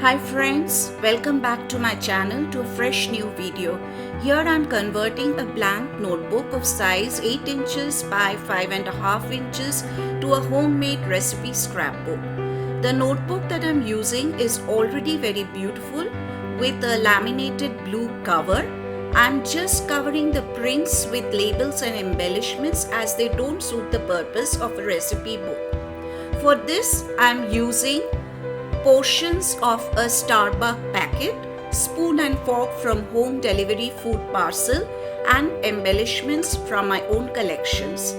Hi friends, welcome back to my channel to a fresh new video. Here I am converting a blank notebook of size 8 inches by 5.5 inches to a homemade recipe scrapbook. The notebook that I am using is already very beautiful with a laminated blue cover. I am just covering the prints with labels and embellishments as they don't suit the purpose of a recipe book. For this I am using portions of a Starbucks packet, spoon and fork from home delivery food parcel, and embellishments from my own collections.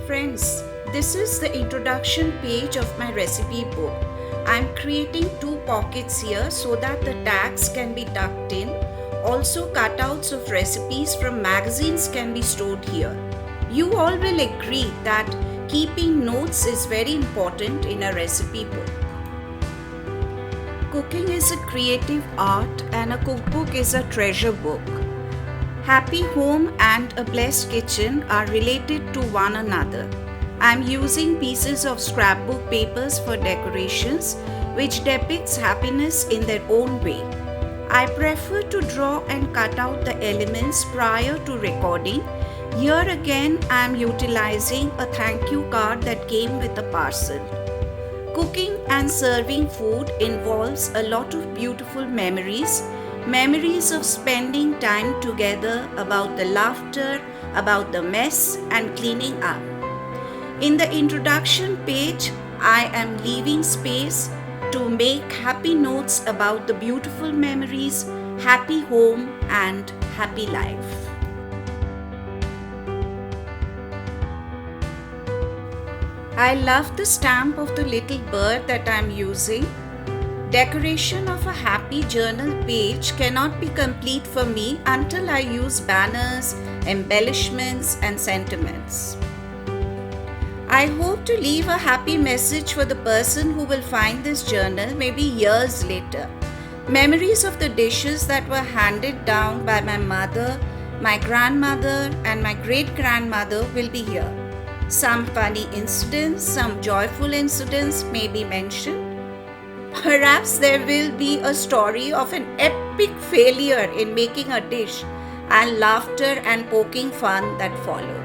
Friends, this is the introduction page of my recipe book. I am creating two pockets here so that the tags can be tucked in. Also, cutouts of recipes from magazines can be stored here. You all will agree that keeping notes is very important in a recipe book. Cooking is a creative art and a cookbook is a treasure book. Happy home and a blessed kitchen are related to one another. I am using pieces of scrapbook papers for decorations which depicts happiness in their own way. I prefer to draw and cut out the elements prior to recording. Here again I am utilizing a thank you card that came with a parcel. Cooking and serving food involves a lot of beautiful memories. Memories of spending time together, about the laughter, about the mess and cleaning up. In the introduction page, I am leaving space to make happy notes about the beautiful memories, happy home and happy life. I love the stamp of the little bird that I am using. Decoration of a happy journal page cannot be complete for me until I use banners, embellishments and sentiments. I hope to leave a happy message for the person who will find this journal maybe years later. Memories of the dishes that were handed down by my mother, my grandmother and my great-grandmother will be here. Some funny incidents, some joyful incidents may be mentioned. Perhaps there will be a story of an epic failure in making a dish and laughter and poking fun that followed.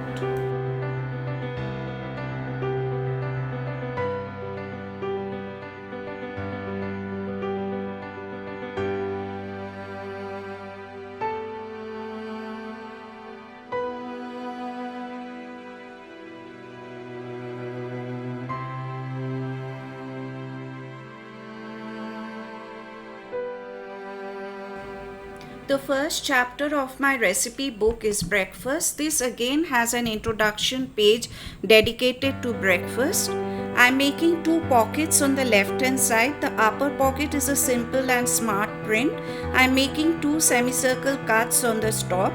The first chapter of my recipe book is breakfast. This again has an introduction page dedicated to breakfast. I am making two pockets on the left hand side. The upper pocket is a simple and smart print. I am making two semicircle cuts on the top.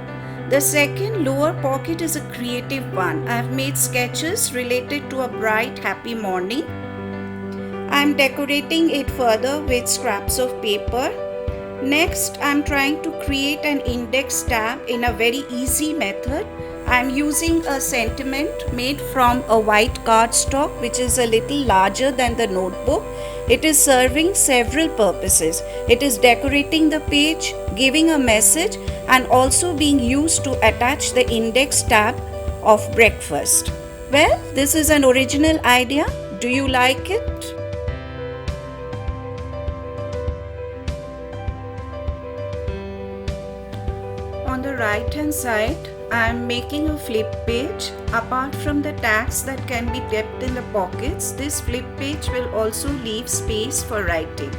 The second lower pocket is a creative one. I have made sketches related to a bright happy morning. I am decorating it further with scraps of paper. Next, I am trying to create an index tab in a very easy method. I am using a sentiment made from a white cardstock which is a little larger than the notebook. It is serving several purposes. It is decorating the page, giving a message and also being used to attach the index tab of breakfast. Well, this is an original idea. Do you like it? On the right hand side, I am making a flip page. Apart from the tags that can be kept in the pockets, this flip page will also leave space for writing.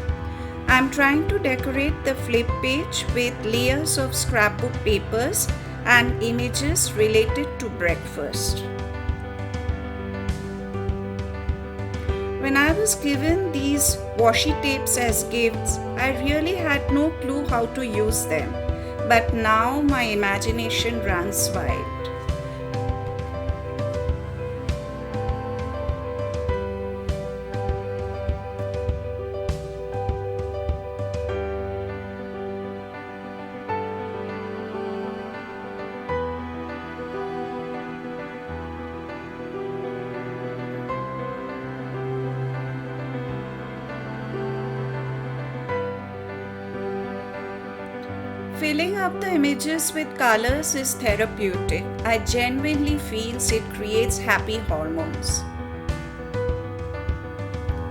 I am trying to decorate the flip page with layers of scrapbook papers and images related to breakfast. When I was given these washi tapes as gifts, I really had no clue how to use them. But now my imagination runs wild. Filling up the images with colors is therapeutic. I genuinely feel it creates happy hormones.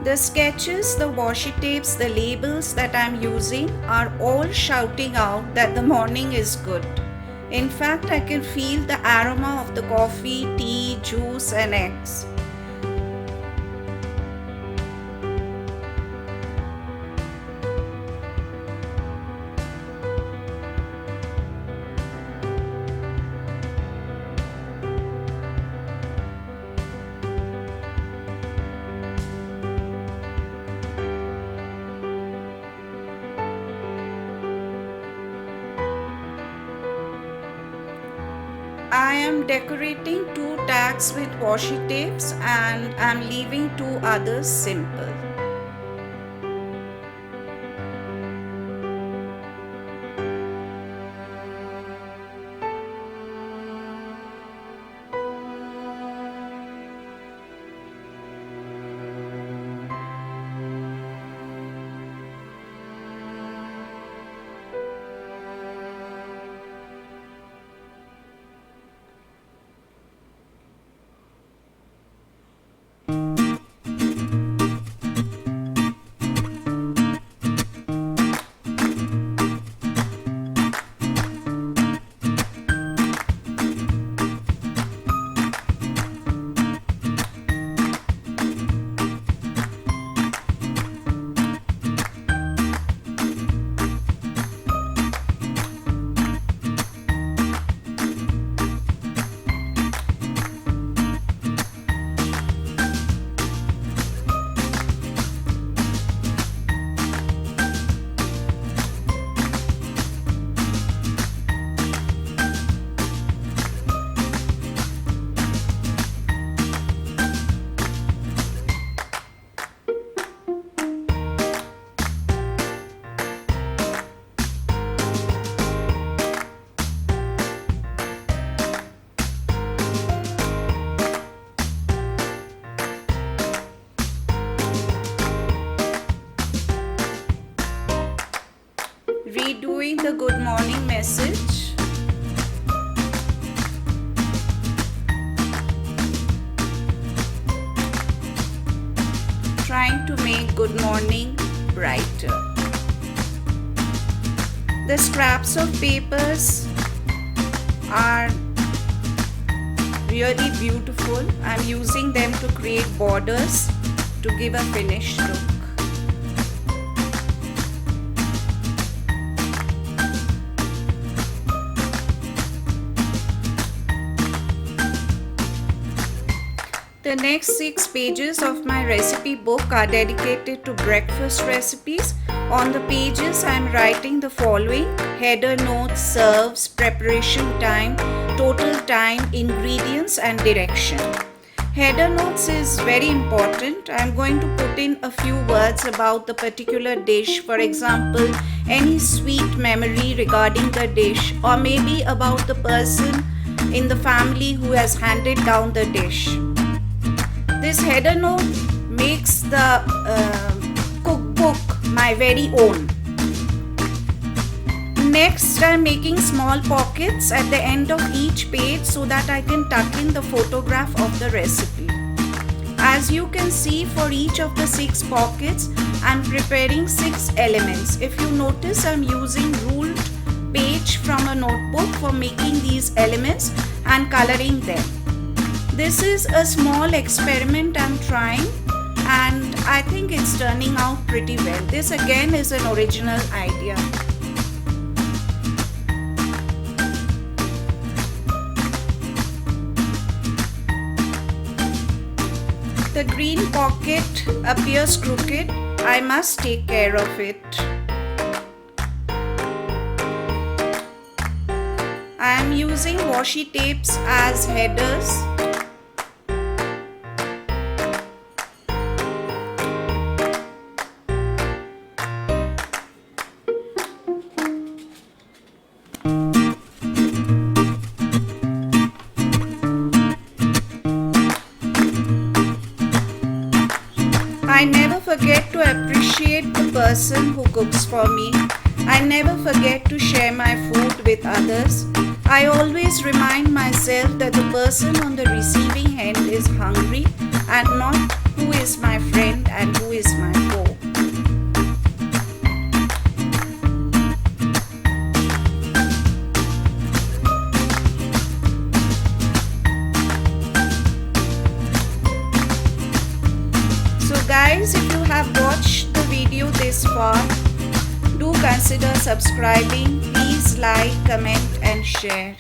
The sketches, the washi tapes, the labels that I'm using are all shouting out that the morning is good. In fact, I can feel the aroma of the coffee, tea, juice, and eggs. I am decorating 2 tags with washi tapes and I am leaving 2 others simple. Redoing the good morning message. Trying to make good morning brighter. The scraps of papers are really beautiful. I'm using them to create borders to give a finished look. The next 6 pages of my recipe book are dedicated to breakfast recipes. On the pages I am writing the following: header notes, serves, preparation time, total time, ingredients and direction. Header notes is very important. I am going to put in a few words about the particular dish, for example, any sweet memory regarding the dish, or maybe about the person in the family who has handed down the dish. This header note makes the cookbook my very own. Next, I am making small pockets at the end of each page so that I can tuck in the photograph of the recipe. As you can see, for each of the 6 pockets, I am preparing 6 elements. If you notice, I am using ruled page from a notebook for making these elements and coloring them. This is a small experiment I'm trying and I think it's turning out pretty well. This again is an original idea. The green pocket appears crooked. I must take care of it. I am using washi tapes as headers. I never forget to appreciate the person who cooks for me. I never forget to share my food with others. I always remind myself that the person on the receiving end is hungry and not who is my friend and who is my foe. So guys, if you have watched the video this far, do consider subscribing. Please like, comment and share.